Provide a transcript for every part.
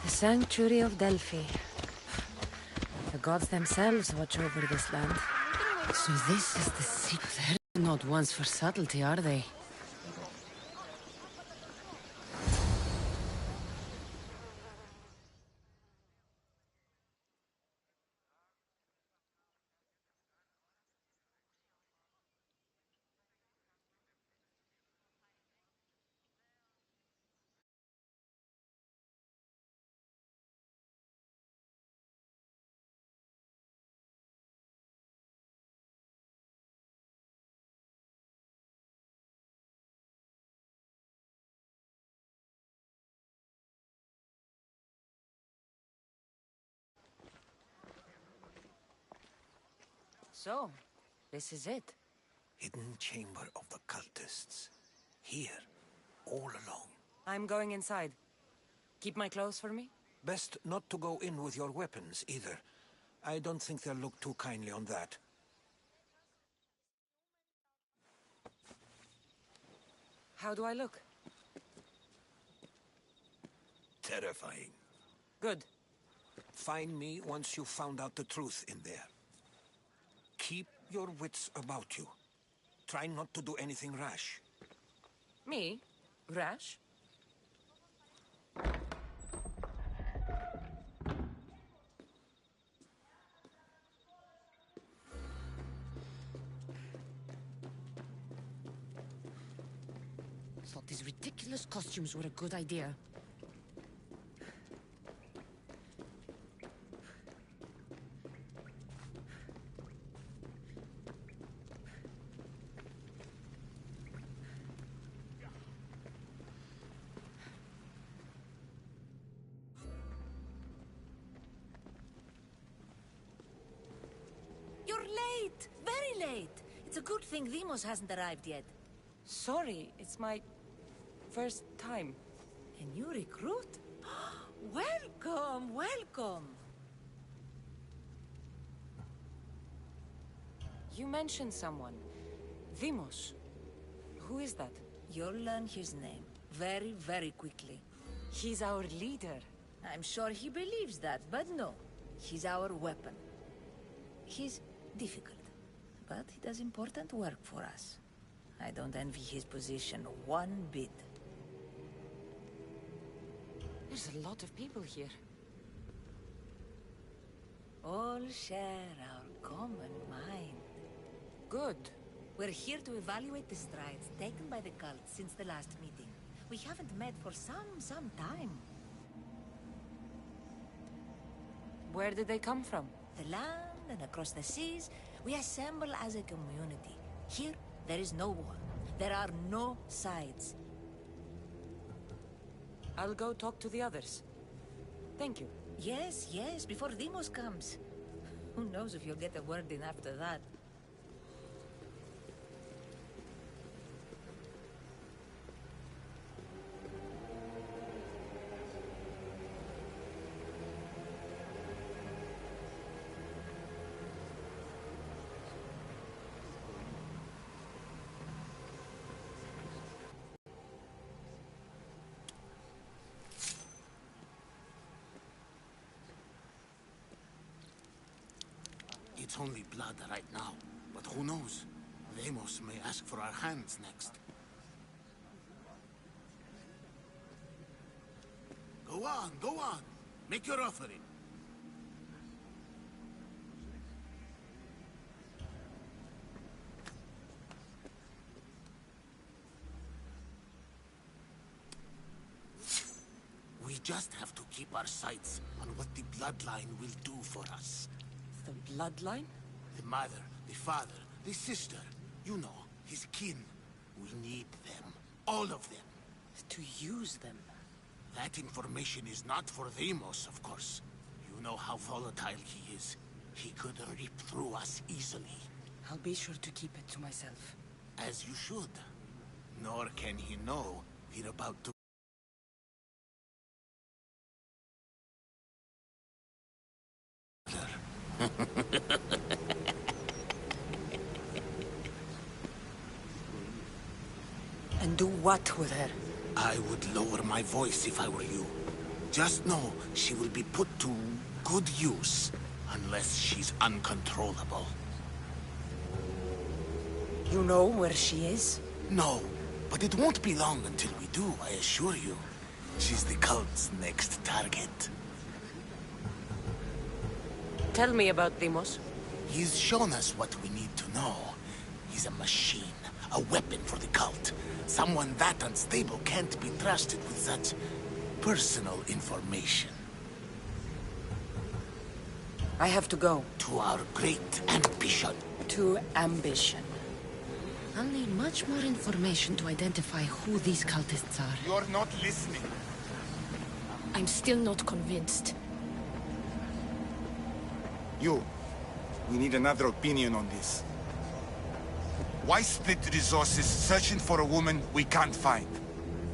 The sanctuary of Delphi. The gods themselves watch over this land. So this is the secret. They're not ones for subtlety, are they? So, this is it. Hidden chamber of the cultists. Here, all along. I'm going inside. Keep my clothes for me? Best not to go in with your weapons, either. I don't think they'll look too kindly on that. How do I look? Terrifying. Good. Find me once you've found out the truth in there. Keep your wits about you. Try not to do anything rash. Me? Rash? Thought these ridiculous costumes were a good idea. You're late! Very late! It's a good thing Demos hasn't arrived yet. Sorry, it's my first time. A new recruit? Welcome, welcome! You mentioned someone. Demos. Who is that? You'll learn his name very, very quickly. He's our leader. I'm sure he believes that, but no. He's our weapon. He's difficult, but he does important work for us. I don't envy his position one bit. There's a lot of people here. All share our common mind. Good. We're here to evaluate the strides taken by the cult since the last meeting. We haven't met for some time. Where did they come from? The land and across the seas, we assemble as a community. Here, there is no war. There are no sides. I'll go talk to the others. Thank you. Yes, yes, before Demos comes. Who knows if you'll get a word in after that. It's only blood right now, but who knows? Demos may ask for our hands next. Go on, go on. Make your offering. We just have to keep our sights on what the bloodline will do for us. The bloodline? The mother, the father, the sister. You know, his kin. We need them. All of them. To use them. That information is not for Demos, of course. You know how volatile he is. He could rip through us easily. I'll be sure to keep it to myself. As you should. Nor can he know we're about to... And do what with her? I would lower my voice if I were you. Just know she will be put to good use, unless she's uncontrollable. You know where she is? No, but it won't be long until we do, I assure you. She's the cult's next target. Tell me about Deimos. He's shown us what we need to know. He's a machine, a weapon for the cult. Someone that unstable can't be trusted with such personal information. I have to go. To our great ambition. To ambition. I'll need much more information to identify who these cultists are. You're not listening. I'm still not convinced. We need another opinion on this. Why split resources searching for a woman we can't find?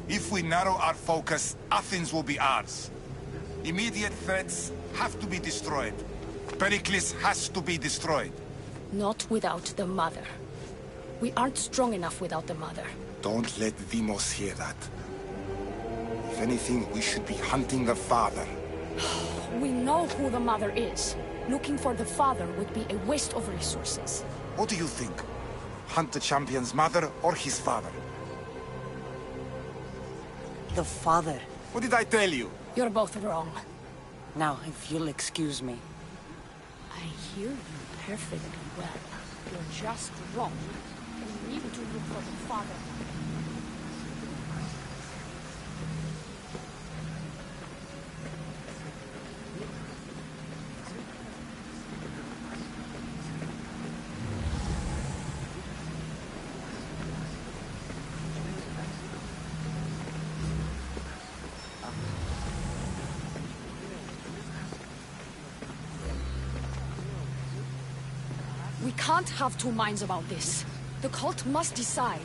If we narrow our focus, Athens will be ours. Immediate threats have to be destroyed. Pericles has to be destroyed. Not without the mother. We aren't strong enough without the mother. Don't let Deimos hear that. If anything, we should be hunting the father. We know who the mother is. Looking for the father would be a waste of resources. What do you think? Hunt the champion's mother or his father? The father. What did I tell you? You're both wrong. Now, if you'll excuse me. I hear you perfectly well. You're just wrong. We need to look for the father. We can't have two minds about this. The cult must decide.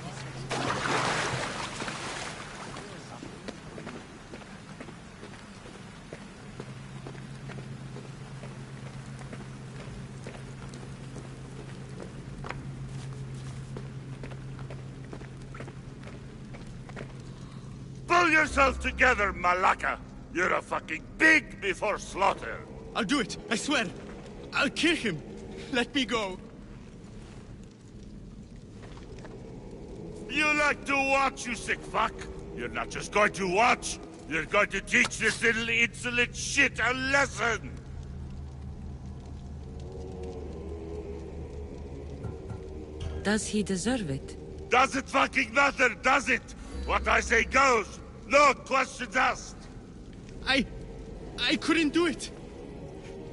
Pull yourself together, Malaka! You're a fucking pig before slaughter! I'll do it, I swear. I'll kill him. Let me go. You like to watch, you sick fuck? You're not just going to watch. You're going to teach this little insolent shit a lesson! Does he deserve it? Does it fucking matter, does it? What I say goes. No questions asked. I couldn't do it.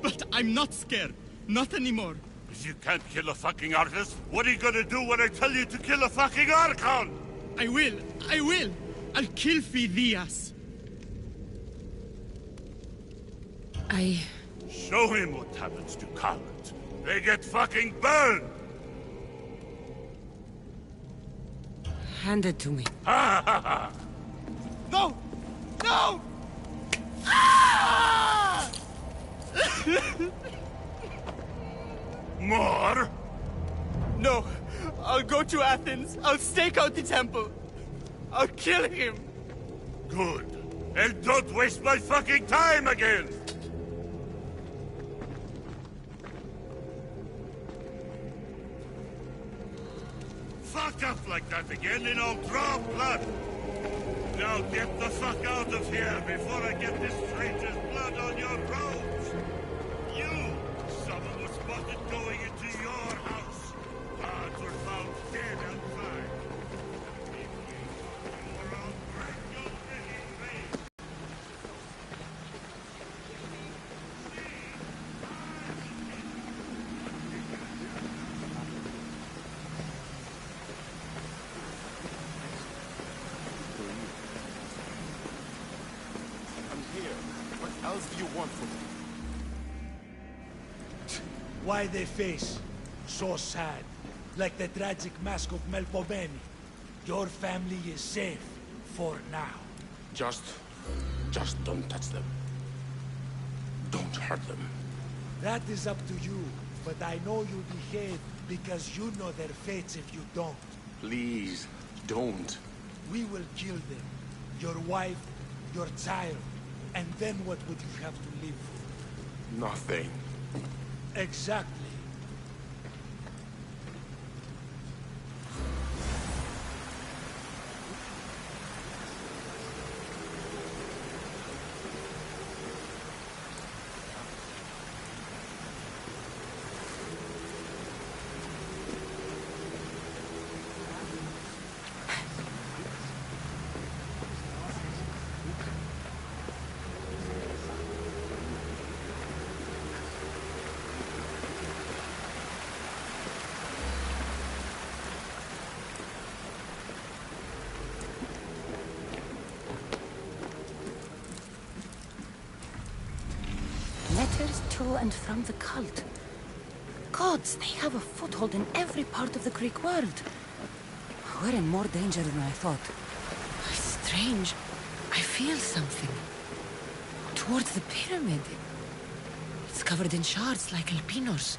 But I'm not scared. Not anymore. If you can't kill a fucking artist, what are you gonna do when I tell you to kill a fucking Archon? I will. I'll kill Phidias. Show him what happens to cowards. They get fucking burned! Hand it to me. Ha ha ha! No! No! Ah! More? No. I'll go to Athens. I'll stake out the temple. I'll kill him. Good. And don't waste my fucking time again! Fuck up like that again and I'll draw blood! Now get the fuck out of here before I get this stranger's blood on your robes! You! Someone was spotted going into your house! Cards were found dead outside! Or I'll break your little face! I'm here. What else do you want from me? Why they face? So sad. Like the tragic mask of Melpomene. Your family is safe. For now. Just don't touch them. Don't hurt them. That is up to you. But I know you behave because you know their fates if you don't. Please, don't. We will kill them. Your wife, your child. And then what would you have to live for? Nothing. Exactly. Letters to and from the cult. Gods, they have a foothold in every part of the Greek world. We're in more danger than I thought. Strange. I feel something. Towards the pyramid. It's covered in shards like alpinos.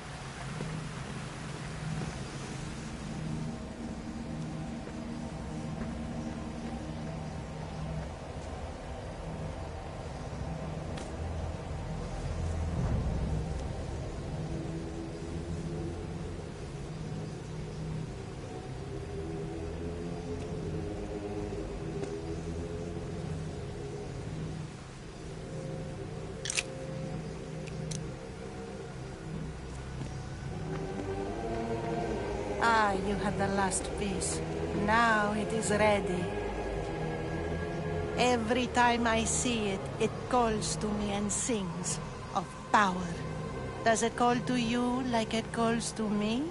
Ah, you had the last piece. Now it is ready. Every time I see it, it calls to me and sings of power. Does it call to you like it calls to me?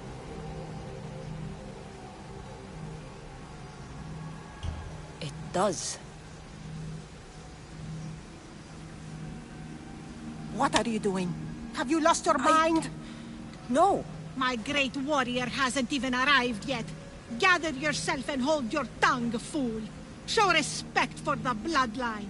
It does. What are you doing? Have you lost your mind? No. My great warrior hasn't even arrived yet. Gather yourself and hold your tongue, fool. Show respect for the bloodline.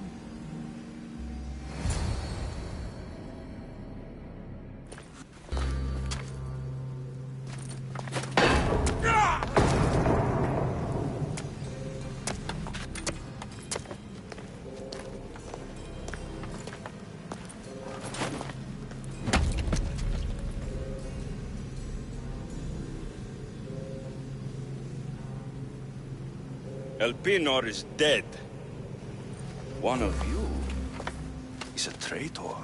Elpinor is dead. One of you is a traitor.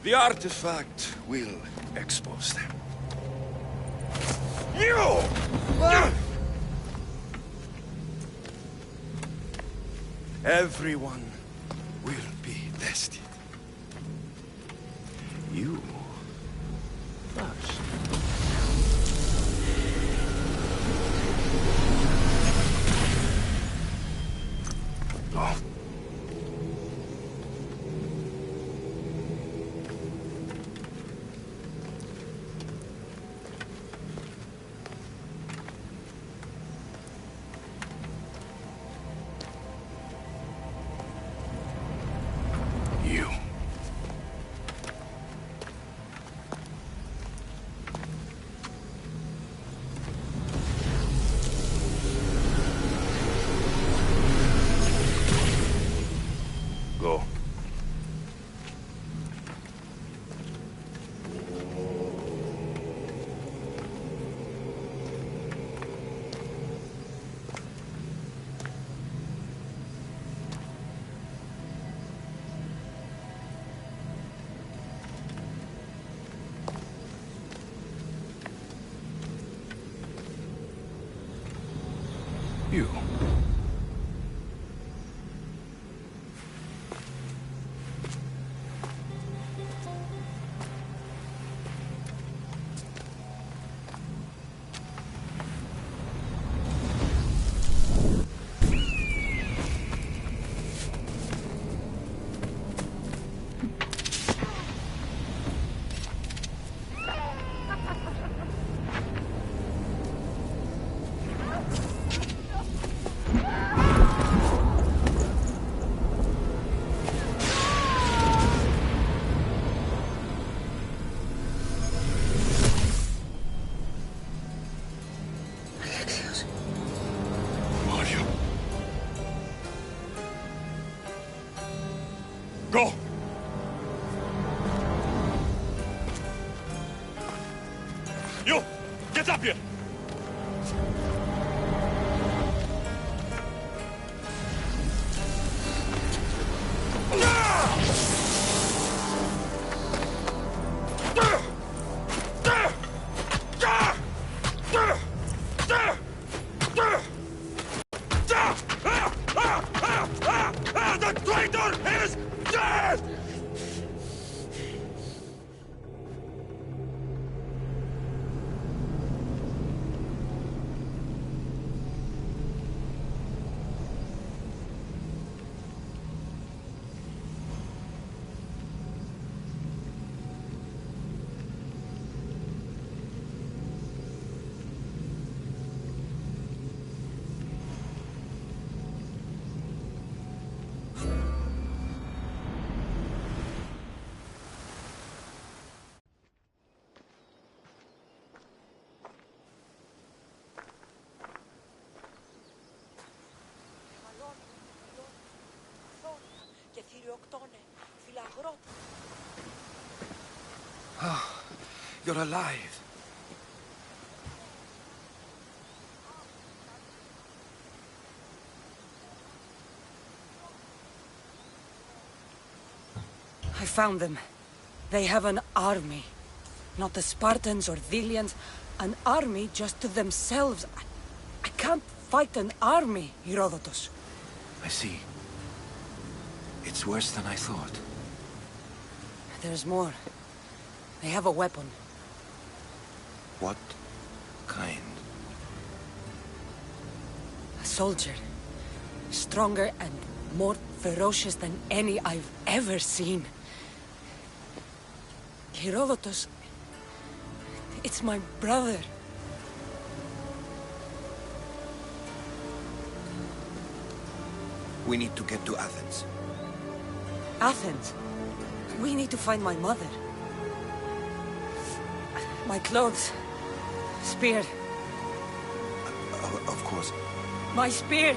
The artifact will expose them. You! Everyone will be tested. You first. Oh. You. Go. You. You! Get up here! The traitor is dead! You're alive. I found them. They have an army. Not the Spartans or Thelians. An army just to themselves. I can't fight an army, Herodotus. I see. It's worse than I thought. There's more. They have a weapon. What kind? A soldier. Stronger and more ferocious than any I've ever seen. Herodotus... It's my brother. We need to get to Athens. Athens? We need to find my mother. My clothes. Spear. Of course. My spear!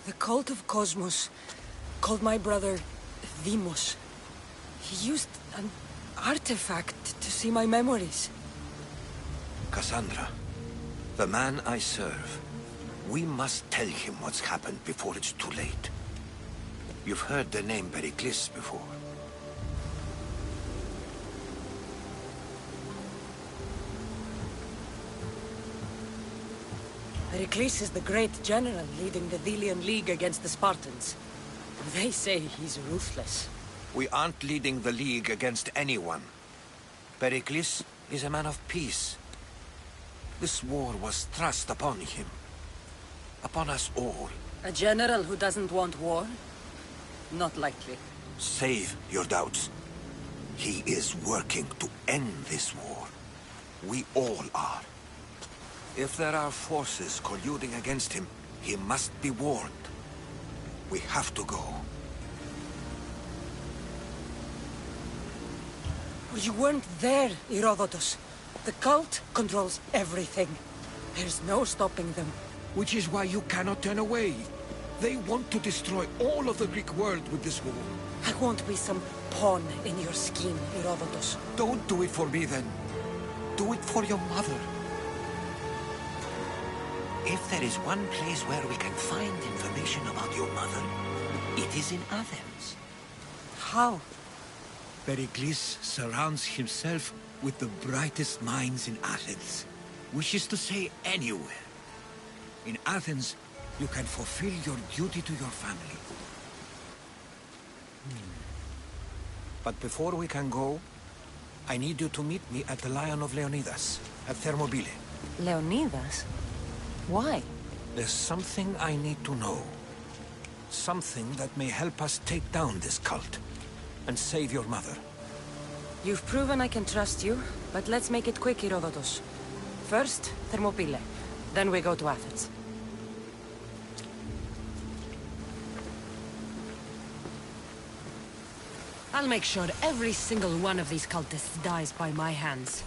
The cult of Cosmos called my brother Deimos. He used an artifact to see my memories. Cassandra, the man I serve. We must tell him what's happened before it's too late. You've heard the name Pericles before. Pericles is the great general leading the Delian League against the Spartans. They say he's ruthless. We aren't leading the League against anyone. Pericles is a man of peace. This war was thrust upon him. Upon us all. A general who doesn't want war? Not likely. Save your doubts. He is working to end this war. We all are. If there are forces colluding against him, he must be warned. We have to go. You weren't there, Herodotus. The cult controls everything. There's no stopping them. Which is why you cannot turn away. They want to destroy all of the Greek world with this war. I won't be some pawn in your scheme, Herodotus. Don't do it for me, then. Do it for your mother. If there is one place where we can find information about your mother, it is in Athens. How? Pericles surrounds himself with the brightest minds in Athens. Which is to say, anywhere. In Athens, you can fulfill your duty to your family. But before we can go, I need you to meet me at the Lion of Leonidas, at Thermopylae. Leonidas? Why? There's something I need to know. Something that may help us take down this cult, and save your mother. You've proven I can trust you, but let's make it quick, Herodotus. First, Thermopylae. Then we go to Athens. I'll make sure every single one of these cultists dies by my hands.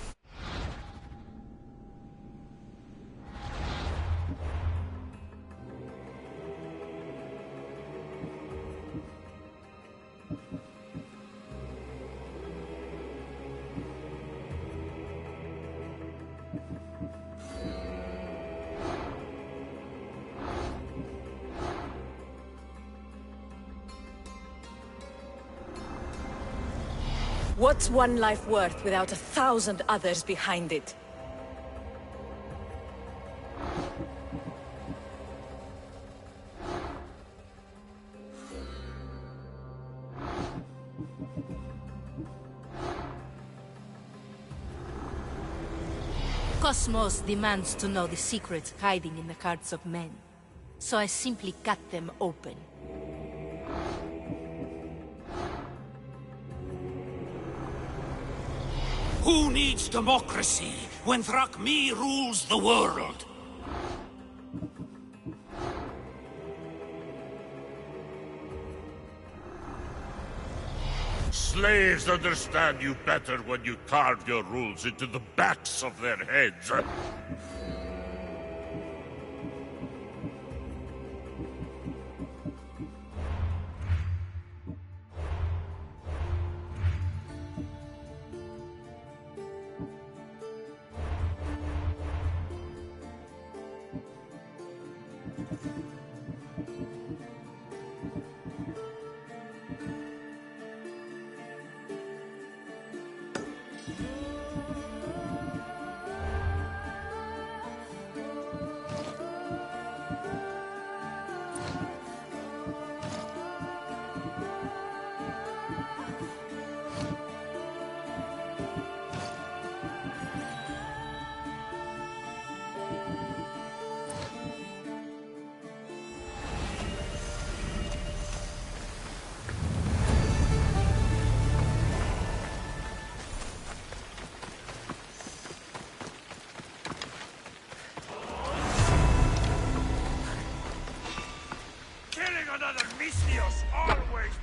What's one life worth without 1,000 others behind it? Cosmos demands to know the secrets hiding in the hearts of men, so I simply cut them open. Who needs democracy when Thrakmi rules the world? Slaves understand you better when you carve your rules into the backs of their heads. Another Mystios always.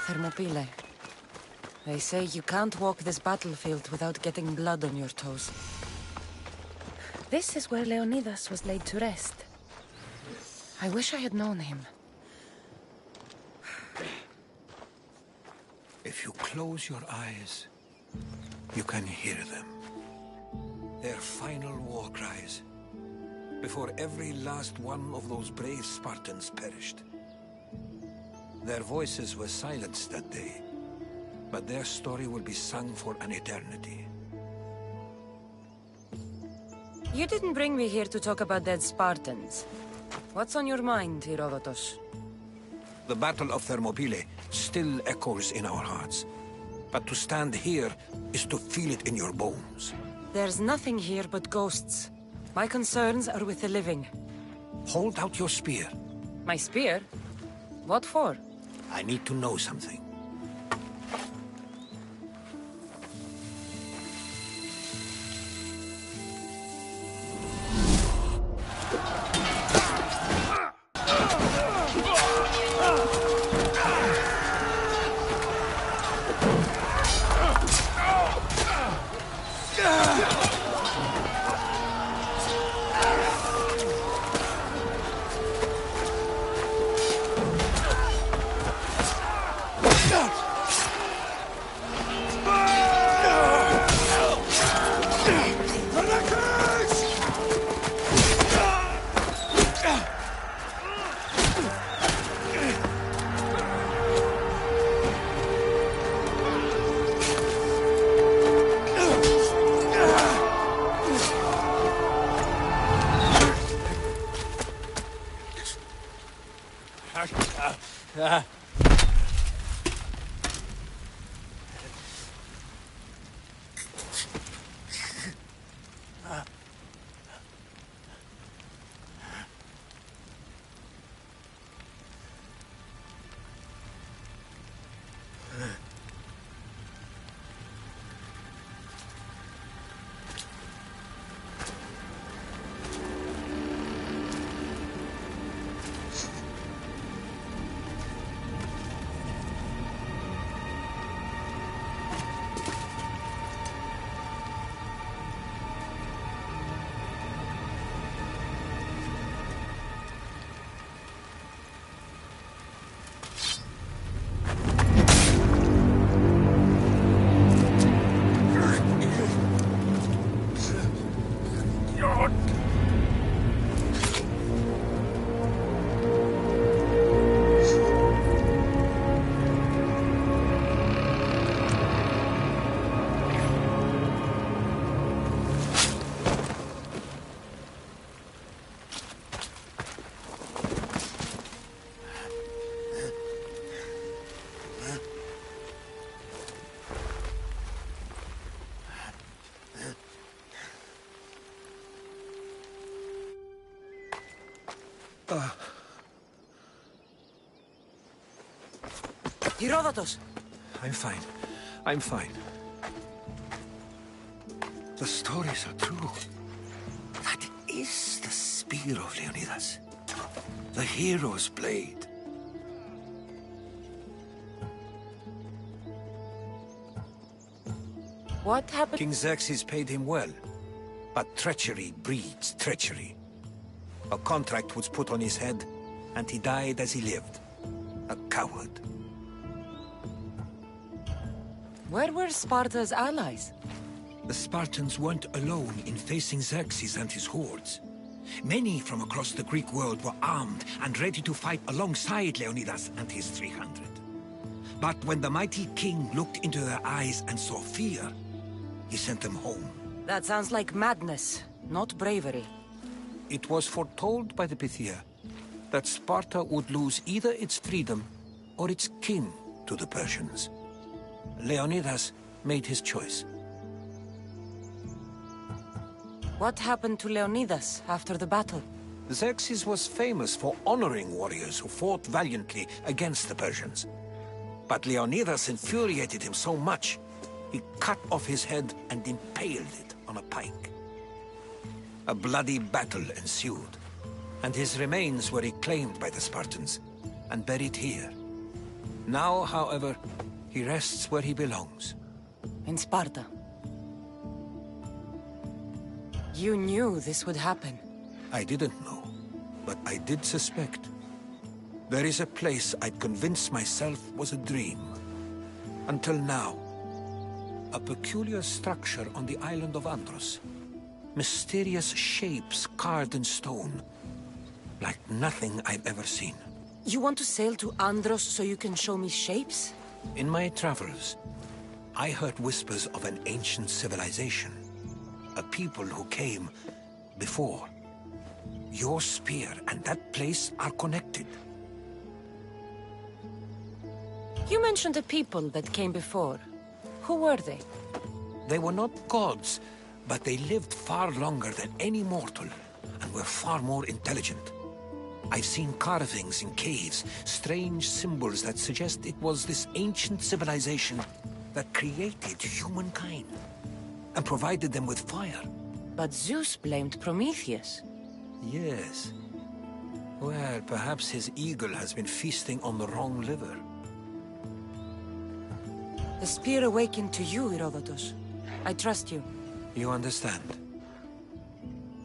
Thermopylae. They say you can't walk this battlefield without getting blood on your toes. This is where Leonidas was laid to rest. I wish I had known him. If you close your eyes, you can hear them. Their final war cries, before every last one of those brave Spartans perished. Their voices were silenced that day, but their story will be sung for an eternity. You didn't bring me here to talk about dead Spartans. What's on your mind, Herodotus? The Battle of Thermopylae still echoes in our hearts. But to stand here is to feel it in your bones. There's nothing here but ghosts. My concerns are with the living. Hold out your spear. My spear? What for? I need to know something. Herodotus! I'm fine. I'm fine. The stories are true. That is the spear of Leonidas. The hero's blade. What happened? King Xerxes paid him well, but treachery breeds treachery. A contract was put on his head, and he died as he lived. A coward. Where were Sparta's allies? The Spartans weren't alone in facing Xerxes and his hordes. Many from across the Greek world were armed and ready to fight alongside Leonidas and his 300. But when the mighty king looked into their eyes and saw fear, he sent them home. That sounds like madness, not bravery. It was foretold by the Pythia that Sparta would lose either its freedom or its king to the Persians. Leonidas made his choice. What happened to Leonidas after the battle? Xerxes was famous for honoring warriors who fought valiantly against the Persians. But Leonidas infuriated him so much, he cut off his head and impaled it on a pike. A bloody battle ensued, and his remains were reclaimed by the Spartans and buried here. Now, however, he rests where he belongs. In Sparta. You knew this would happen. I didn't know, but I did suspect. There is a place I'd convinced myself was a dream. Until now. A peculiar structure on the island of Andros. Mysterious shapes carved in stone. Like nothing I've ever seen. You want to sail to Andros so you can show me shapes? In my travels, I heard whispers of an ancient civilization. A people who came before. Your spear and that place are connected. You mentioned a people that came before. Who were they? They were not gods, but they lived far longer than any mortal, and were far more intelligent. I've seen carvings in caves, strange symbols that suggest it was this ancient civilization that created humankind, and provided them with fire. But Zeus blamed Prometheus. Yes. Well, perhaps his eagle has been feasting on the wrong liver. The spear awakened to you, Herodotus. I trust you. You understand.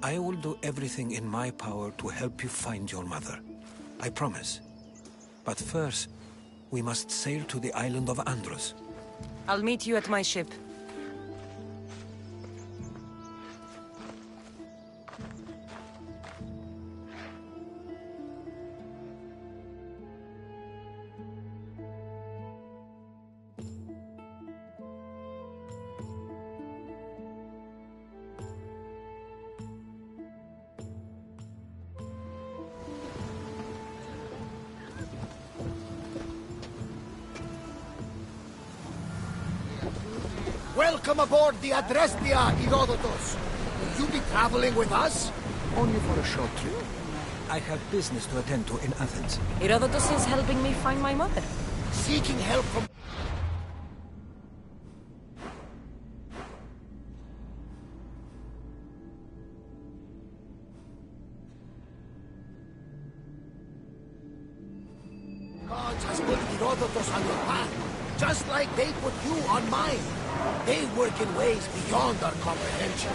I will do everything in my power to help you find your mother. I promise. But first, we must sail to the island of Andros. I'll meet you at my ship. Welcome aboard the Adrestia, Herodotus. Will you be traveling with us? Only for a short trip. I have business to attend to in Athens. Herodotus is helping me find my mother. Seeking help from... Gods has put Herodotus on your path, just like they put you on mine. They work in ways beyond our comprehension.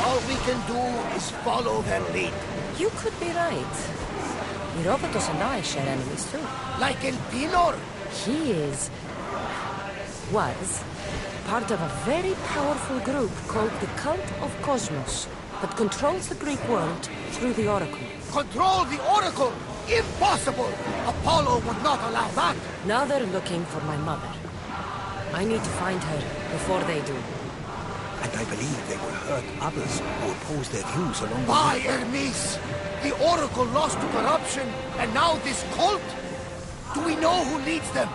All we can do is follow their lead. You could be right. Herodotus and I share enemies too. Like Elpinor? He was part of a very powerful group called the Cult of Cosmos that controls the Greek world through the Oracle. Control the Oracle? Impossible! Apollo would not allow that! Now they're looking for my mother. I need to find her before they do. And I believe they will hurt others who oppose their views along the By way. Hermes! The Oracle lost to corruption, and now this cult? Do we know who leads them?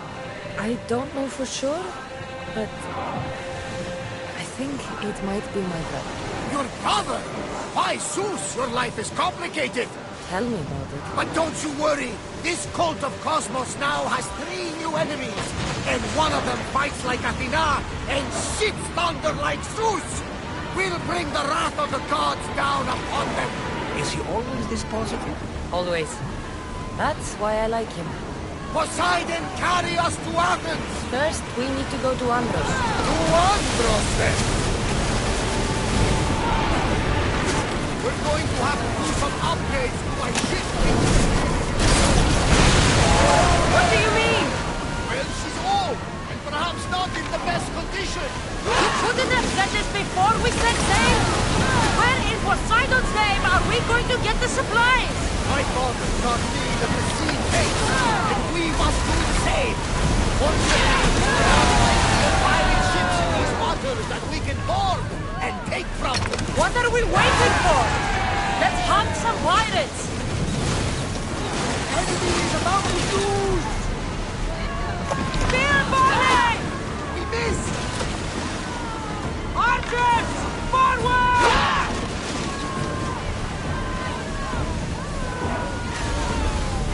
I don't know for sure, but I think it might be my brother. Your brother? Why, Zeus, your life is complicated! Tell me about it. But don't you worry! This cult of Cosmos now has 3 new enemies! And one of them fights like Athena and shits thunder like Zeus! We'll bring the wrath of the gods down upon them! Is he always this positive? Always. That's why I like him. Poseidon, carry us to Athens! First, we need to go to Andros. To Andros, then! We're going to have to do some upgrades to my ship. What do you mean? Well, she's old, and perhaps not in the best condition. You couldn't have said this before we set sail? Where in Poseidon's name are we going to get the supplies? My father taught me that the sea takes, and we must do the same. Fortunately, there are pirate ships in these waters that we can board and take from them. What are we waiting for? Let's hunt some pirates! Enemy is about to lose! Spear volley! We missed! Archers! Forward!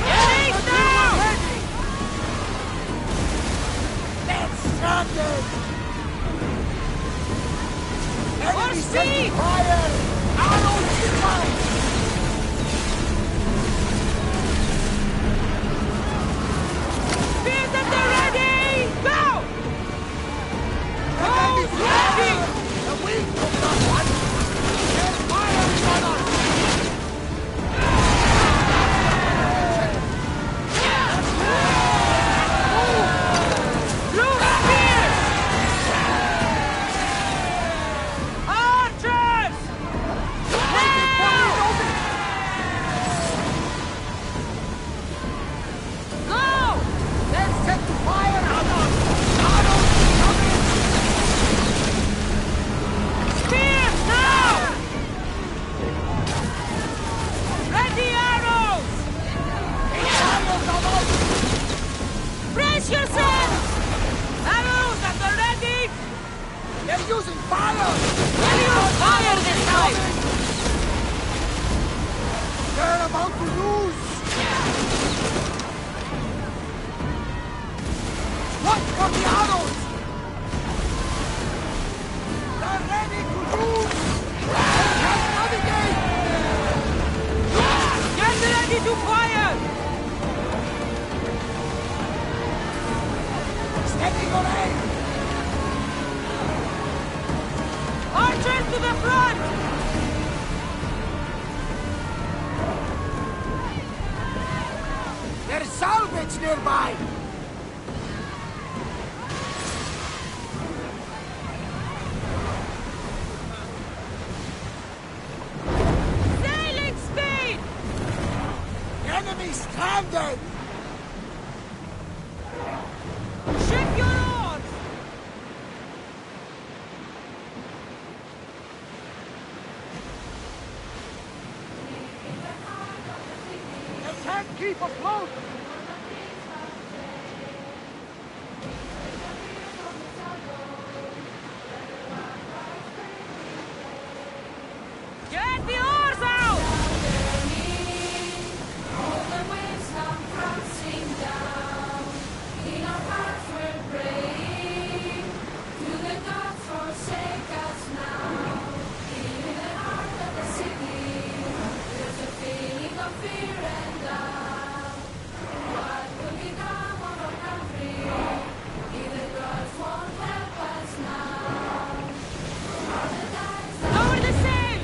Getting down! Let's strand them! For Enemy speed! sending fire! Arrows inbound! Spears at the They're using fire! Will you fire this time? They're about to lose! Watch for the arrows! They're ready to lose! They can't navigate! Get ready to fire! Steady your aim! Archers to the front! There's salvage nearby! Sailing speed! Enemy stranded! Ship your oars! They can't keep afloat! Get the oars out! Lower the sail!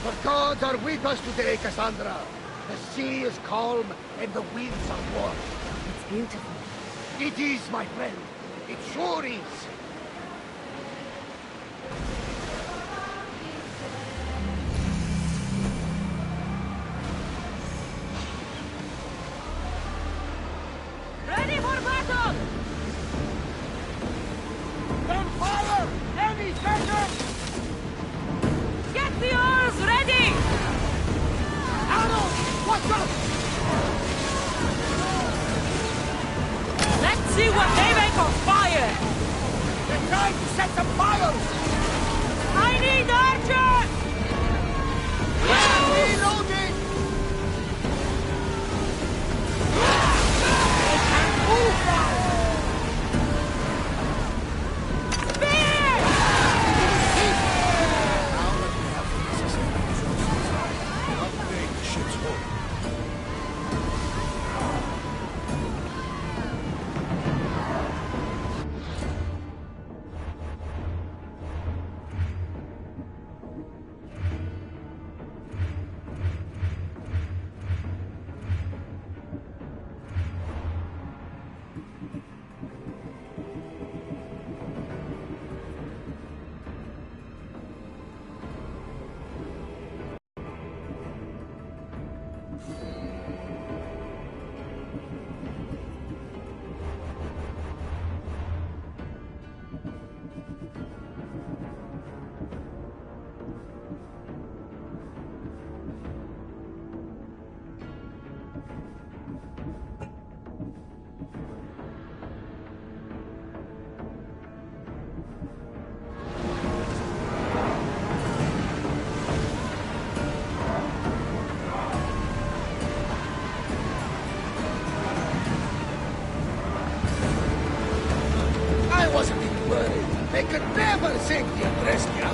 The gods are with us today, Cassandra. The sea is calm and the winds are warm. It's beautiful. It is, my friend. It sure is. Ready for battle! Then fire! Any treasure! Get the oars ready! Arrows! Watch out! Let's see what they make of fire! They're trying to set some fires! I need archers! Reloading! They can't move now! Spear! Now that we have the necessary resources, upgrade the ship's hull. I wasn't even worried. They could never sink the Andreskia.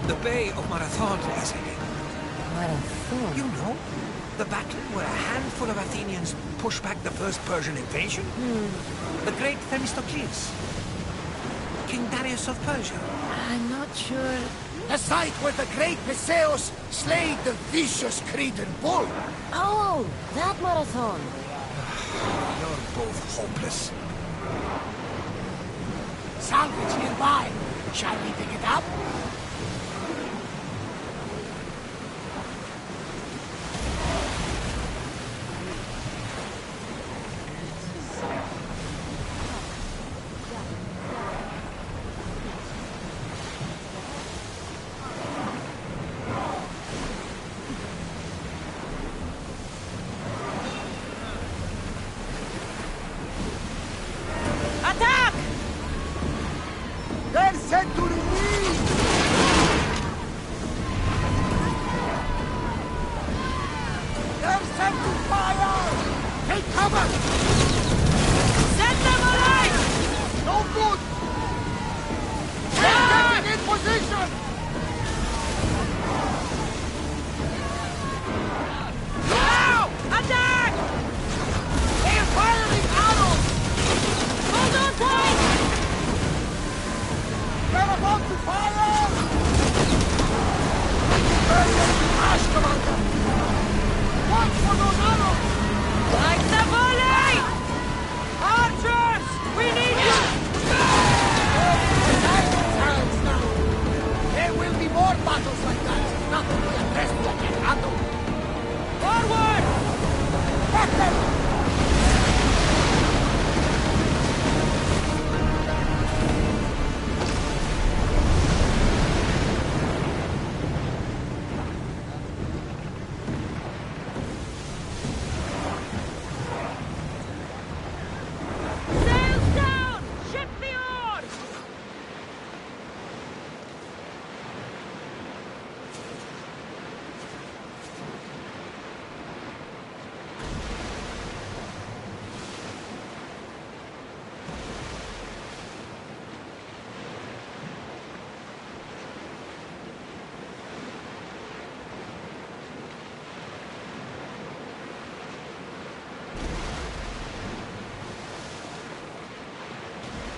The Bay of Marathon is in. Marathon? You know? The battle where a handful of Athenians pushed back the first Persian invasion? The great Themistocles. King Darius of Persia. I'm not sure. The site where the great Perseus slayed the vicious Cretan bull. Oh, that Marathon. You're both hopeless. Salvage nearby. Shall we pick it up?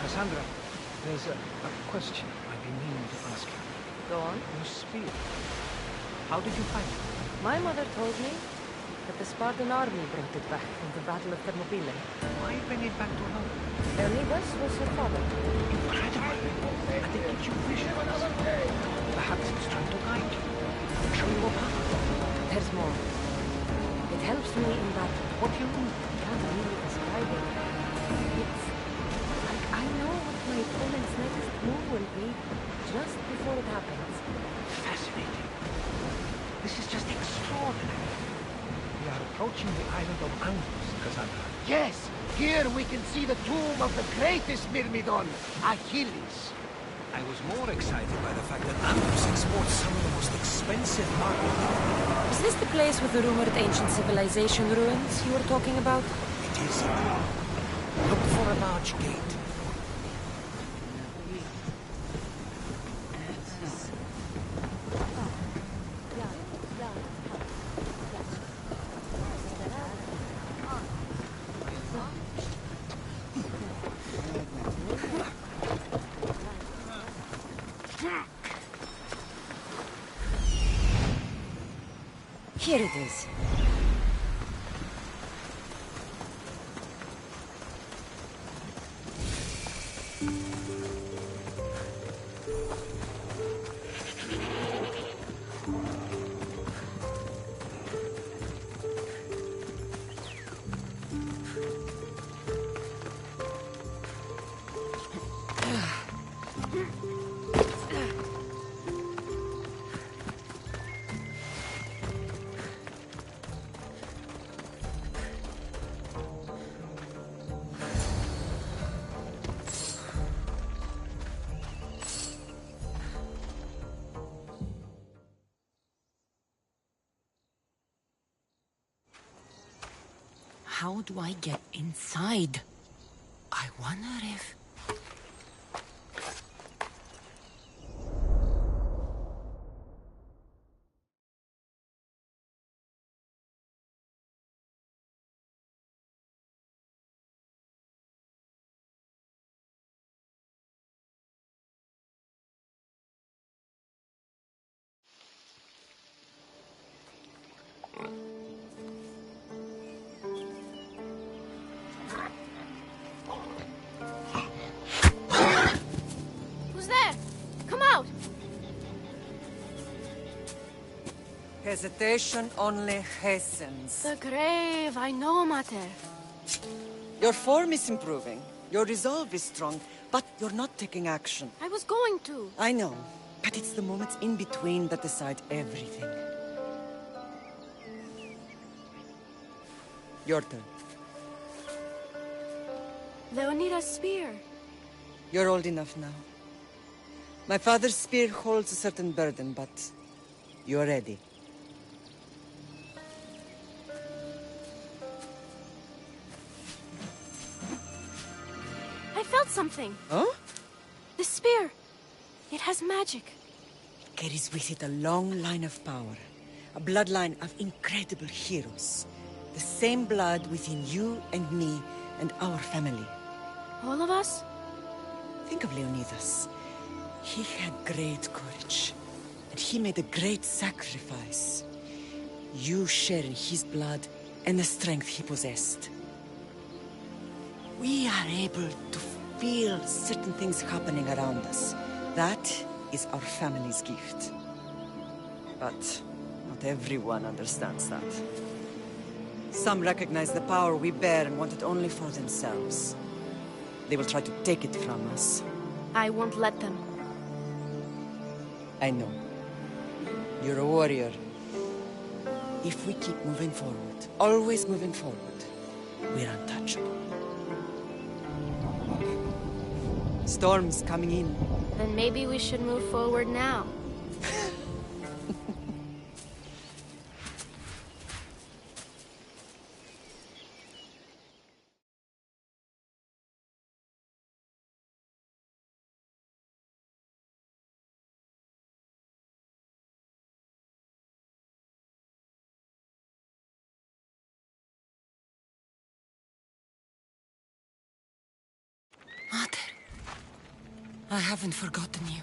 Cassandra, there's a question I've been meaning to ask you. Go on. Your spear. How did you find it? My mother told me that the Spartan army brought it back from the Battle of Thermopylae. Why bring it back to her? Leonidas was her father. Incredible! And it gives you visions. Perhaps it's trying to guide you. Show you a path. There's more. It helps me in battle. What do you mean? I can't really describe it. It's like I know what my opponent's next move will be just before it happens. Fascinating. This is just extraordinary. We are approaching the island of Angus, Cassandra. Yes, here we can see the tomb of the greatest Myrmidon, Achilles. I was more excited by the fact that Angus exports some of the most expensive marble. Is this the place with the rumored ancient civilization ruins you were talking about? It is. Look for a large gate. Here it is. How do I get inside? I wonder if... Who's there? Come out! Hesitation only hastens. The grave, I know, Mater. Your form is improving. Your resolve is strong, but you're not taking action. I was going to. I know, but it's the moments in between that decide everything. Your turn. Leonidas' spear. You're old enough now. My father's spear holds a certain burden, but you're ready. I felt something. Huh? The spear. It has magic. It carries with it a long line of power. A bloodline of incredible heroes. The same blood within you and me and our family. All of us? Think of Leonidas. He had great courage. And he made a great sacrifice. You share in his blood and the strength he possessed. We are able to feel certain things happening around us. That is our family's gift. But not everyone understands that. Some recognize the power we bear and want it only for themselves. They will try to take it from us. I won't let them. I know. You're a warrior. If we keep moving forward, always moving forward, we're untouchable. Storm's coming in. Then maybe we should move forward now. Mother, I haven't forgotten you.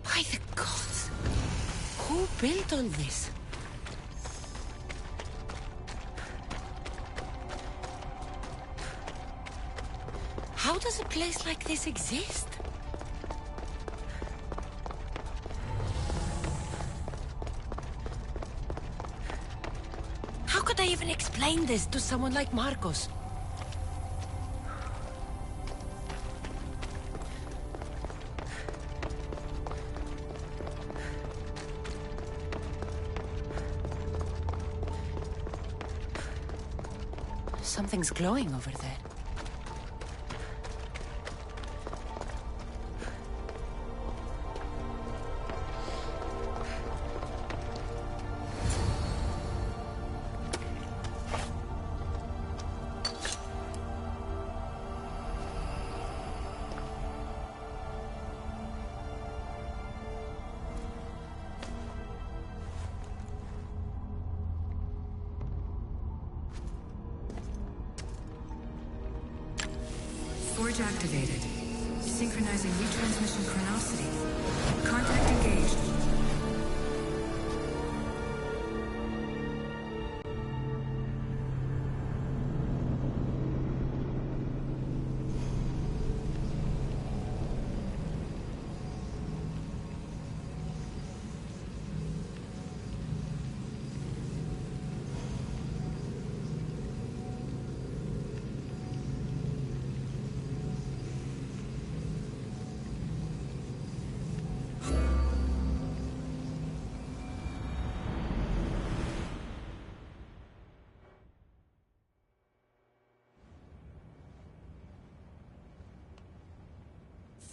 By the gods! Who built all this? How does a place like this exist? How could I even explain this to someone like Marcos? Something's glowing over there. Forge activated. Synchronizing retransmission chronicity. Contact engaged.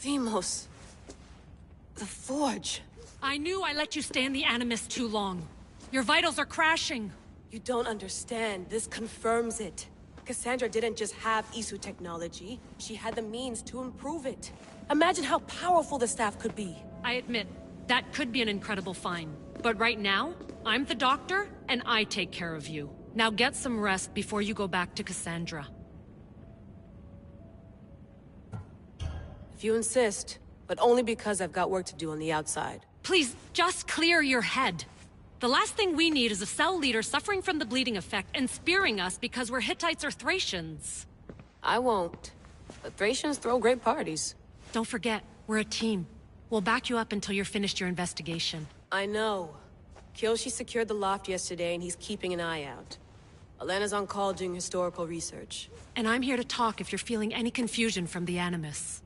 Themos. The Forge. I knew I let you stay in the Animus too long. Your vitals are crashing. You don't understand. This confirms it. Cassandra didn't just have Isu technology. She had the means to improve it. Imagine how powerful the staff could be. I admit, that could be an incredible find. But right now, I'm the doctor, and I take care of you. Now get some rest before you go back to Cassandra. If you insist, but only because I've got work to do on the outside. Please, just clear your head. The last thing we need is a cell leader suffering from the bleeding effect and spearing us because we're Hittites or Thracians. I won't. But Thracians throw great parties. Don't forget, we're a team. We'll back you up until you're finished your investigation. I know. Kyoshi secured the loft yesterday and he's keeping an eye out. Elena's on call doing historical research. And I'm here to talk if you're feeling any confusion from the Animus.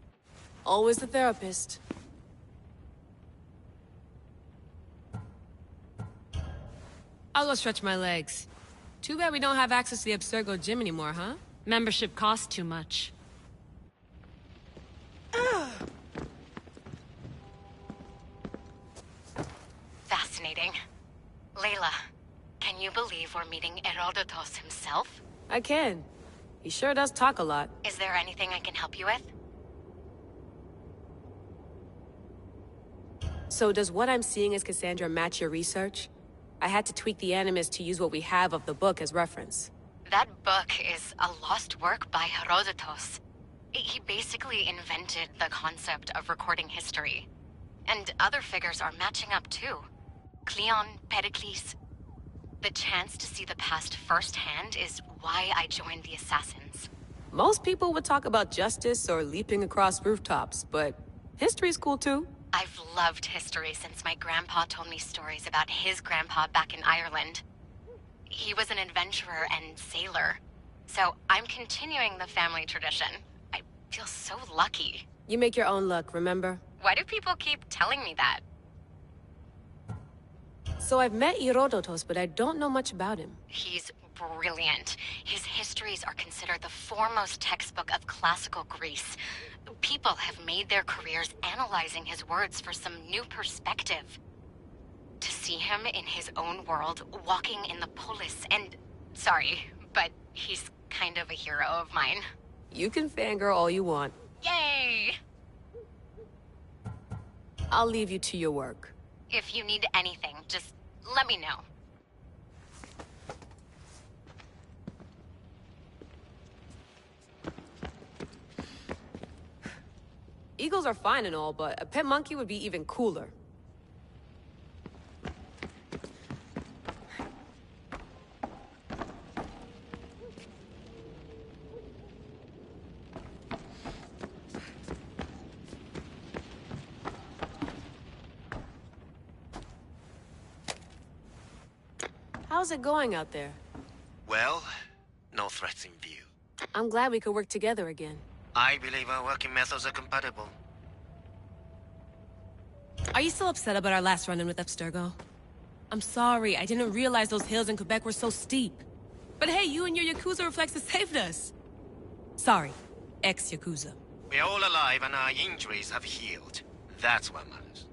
Always the therapist. I'll go stretch my legs. Too bad we don't have access to the Abstergo gym anymore, huh? Membership costs too much. Fascinating. Layla, can you believe we're meeting Herodotus himself? I can. He sure does talk a lot. Is there anything I can help you with? So does what I'm seeing as Cassandra match your research? I had to tweak the Animus to use what we have of the book as reference. That book is a lost work by Herodotus. He basically invented the concept of recording history. And other figures are matching up too. Cleon, Pericles. The chance to see the past firsthand is why I joined the Assassins. Most people would talk about justice or leaping across rooftops, but history's cool too. I've loved history since my grandpa told me stories about his grandpa back in Ireland. He was an adventurer and sailor. So I'm continuing the family tradition. I feel so lucky. You make your own luck, remember? Why do people keep telling me that? So I've met Herodotus, but I don't know much about him. He's brilliant. His histories are considered the foremost textbook of classical Greece. People have made their careers analyzing his words for some new perspective. To see him in his own world, walking in the polis, and... Sorry, but he's kind of a hero of mine. You can fangirl all you want. Yay! I'll leave you to your work. If you need anything, just let me know. Eagles are fine and all, but a pet monkey would be even cooler. How's it going out there? Well, no threats in view. I'm glad we could work together again. I believe our working methods are compatible. Are you still upset about our last run-in with Abstergo? I'm sorry, I didn't realize those hills in Quebec were so steep. But hey, you and your Yakuza reflexes saved us. Sorry, ex-Yakuza. We're all alive and our injuries have healed. That's what matters.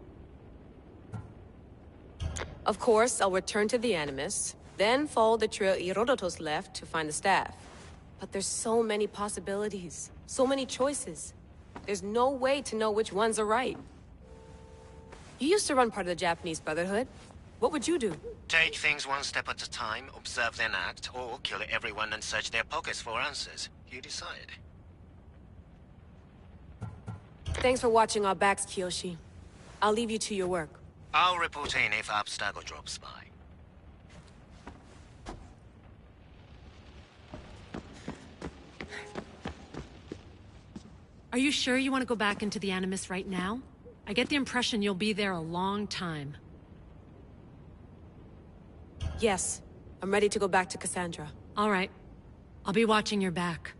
Of course, I'll return to the Animus, then follow the trail Herodotus left to find the staff. But there's so many possibilities, so many choices. There's no way to know which ones are right. You used to run part of the Japanese Brotherhood. What would you do? Take things one step at a time, observe then act, or kill everyone and search their pockets for answers. You decide. Thanks for watching our backs, Kiyoshi. I'll leave you to your work. I'll report in if Abstergo drops by. Are you sure you want to go back into the Animus right now? I get the impression you'll be there a long time. Yes, I'm ready to go back to Cassandra. All right. I'll be watching your back.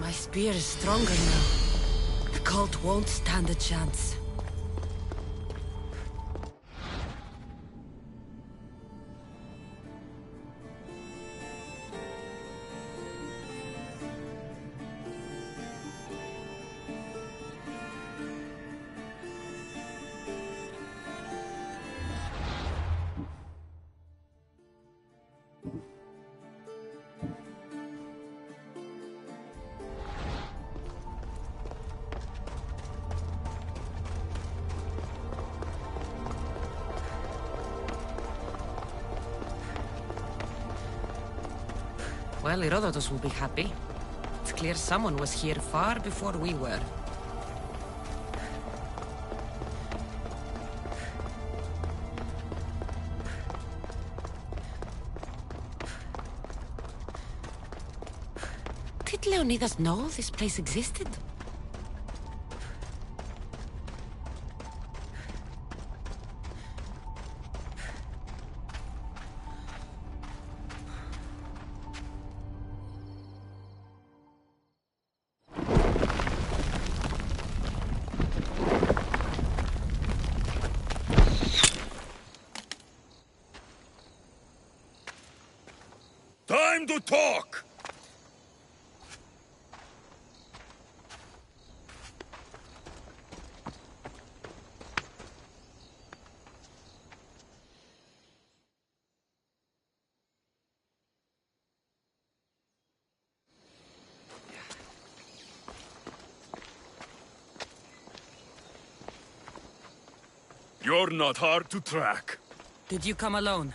My spear is stronger now. The cult won't stand a chance. Well, Herodotus will be happy. It's clear someone was here far before we were. Did Leonidas know this place existed? time to talk! You're not hard to track. Did you come alone?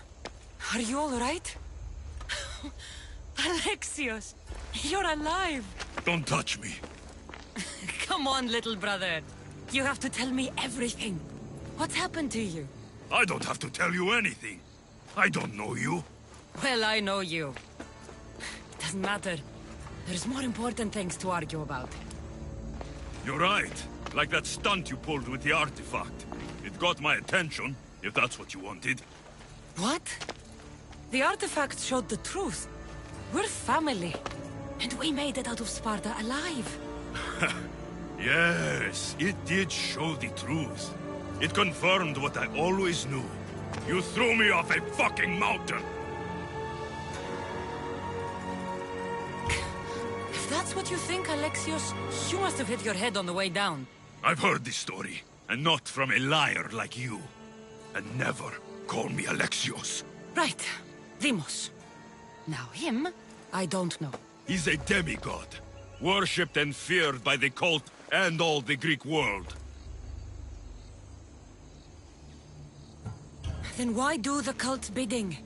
Are you all right? Alexios, you're alive! Don't touch me. Come on, little brother. You have to tell me everything. What's happened to you? I don't have to tell you anything. I don't know you. Well, I know you. It doesn't matter. There's more important things to argue about. You're right. Like that stunt you pulled with the artifact. It got my attention, if that's what you wanted. What? The artifact showed the truth. We're family. And we made it out of Sparta alive. Yes, it did show the truth. It confirmed what I always knew. You threw me off a fucking mountain! If that's what you think, Alexios, you must have hit your head on the way down. I've heard this story, and not from a liar like you. And never call me Alexios. Right. Demos. Now him, I don't know. He's a demigod, worshipped and feared by the cult and all the Greek world. Then why do the cult's bidding?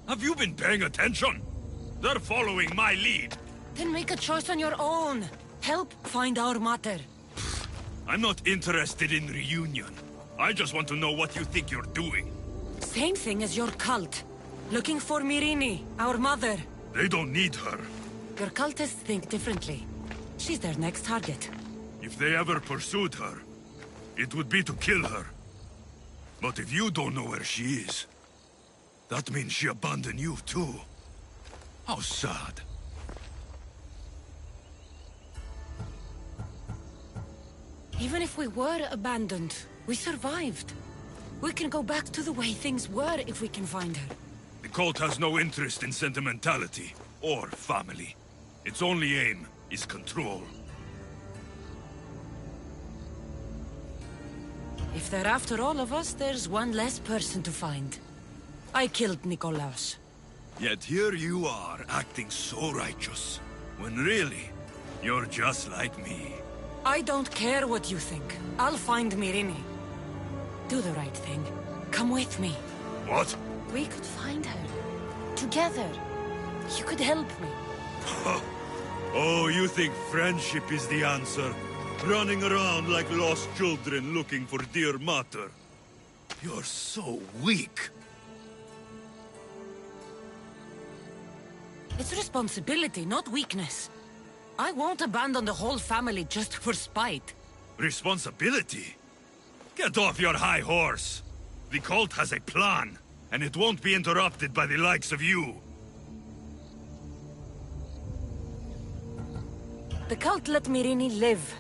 Have you been paying attention? They're following my lead. Then make a choice on your own. Help find our mater. I'm not interested in reunion. I just want to know what you think you're doing. Same thing as your cult. Looking for Myrrine, our mother. They don't need her. Your cultists think differently. She's their next target. If they ever pursued her, it would be to kill her. But if you don't know where she is, that means she abandoned you too. How sad. Even if we were abandoned, we survived. We can go back to the way things were if we can find her. The cult has no interest in sentimentality or family. Its only aim is control. If they're after all of us, there's one less person to find. I killed Nikolaos. Yet here you are, acting so righteous, when really, you're just like me. I don't care what you think. I'll find Myrrine. Do the right thing. Come with me. What? We could find her. Together. You could help me. Oh, you think friendship is the answer? Running around like lost children looking for dear mater. You're so weak. It's responsibility, not weakness. I won't abandon the whole family just for spite. Responsibility? Get off your high horse. The cult has a plan, and it won't be interrupted by the likes of you. The cult let Myrrine live.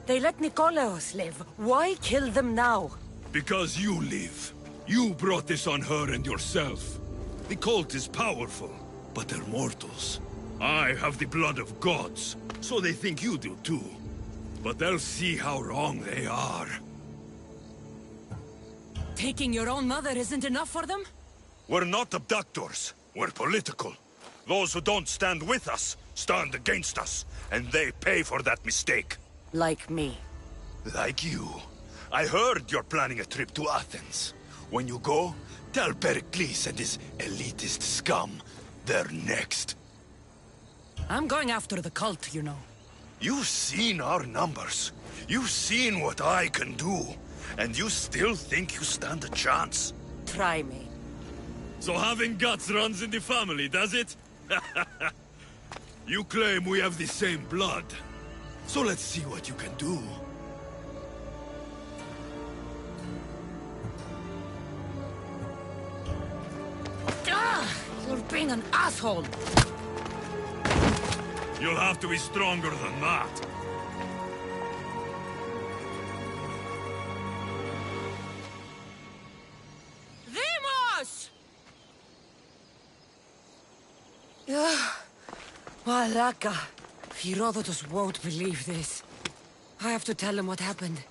They let Nikolaos live. Why kill them now? Because you live. You brought this on her and yourself. The cult is powerful, but they're mortals. I have the blood of gods, so they think you do too. But they'll see how wrong they are. Taking your own mother isn't enough for them? We're not abductors. We're political. Those who don't stand with us, stand against us. And they pay for that mistake. Like me. Like you. I heard you're planning a trip to Athens. When you go, tell Pericles and his elitist scum they're next. I'm going after the cult, you know. You've seen our numbers. You've seen what I can do. And you still think you stand a chance? Try me. So having guts runs in the family, does it? You claim we have the same blood. So let's see what you can do. You're being an asshole! You'll have to be stronger than that. Demos! Malaka! Herodotus won't believe this. I have to tell him what happened.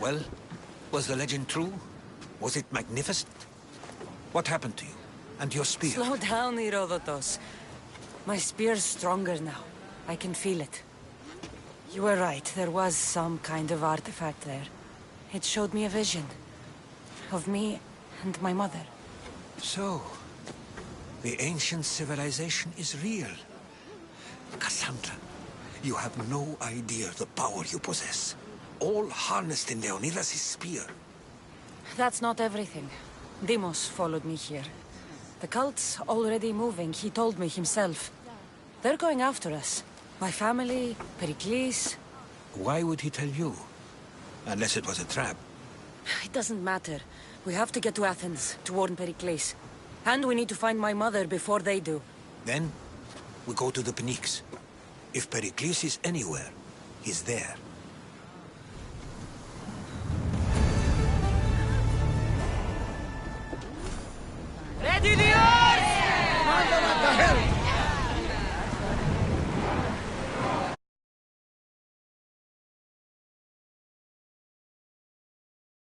Well, was the legend true? Was it magnificent? What happened to you? And your spear? Slow down, Herodotus. My spear's stronger now. I can feel it. You were right, there was some kind of artifact there. It showed me a vision. Of me and my mother. So, the ancient civilization is real. Cassandra, you have no idea the power you possess. All harnessed in Leonidas' spear. That's not everything. Deimos followed me here. The cult's already moving, he told me himself. They're going after us. My family, Pericles. Why would he tell you? Unless it was a trap. It doesn't matter. We have to get to Athens, to warn Pericles. And we need to find my mother before they do. Then, we go to the Pnyx. If Pericles is anywhere, he's there.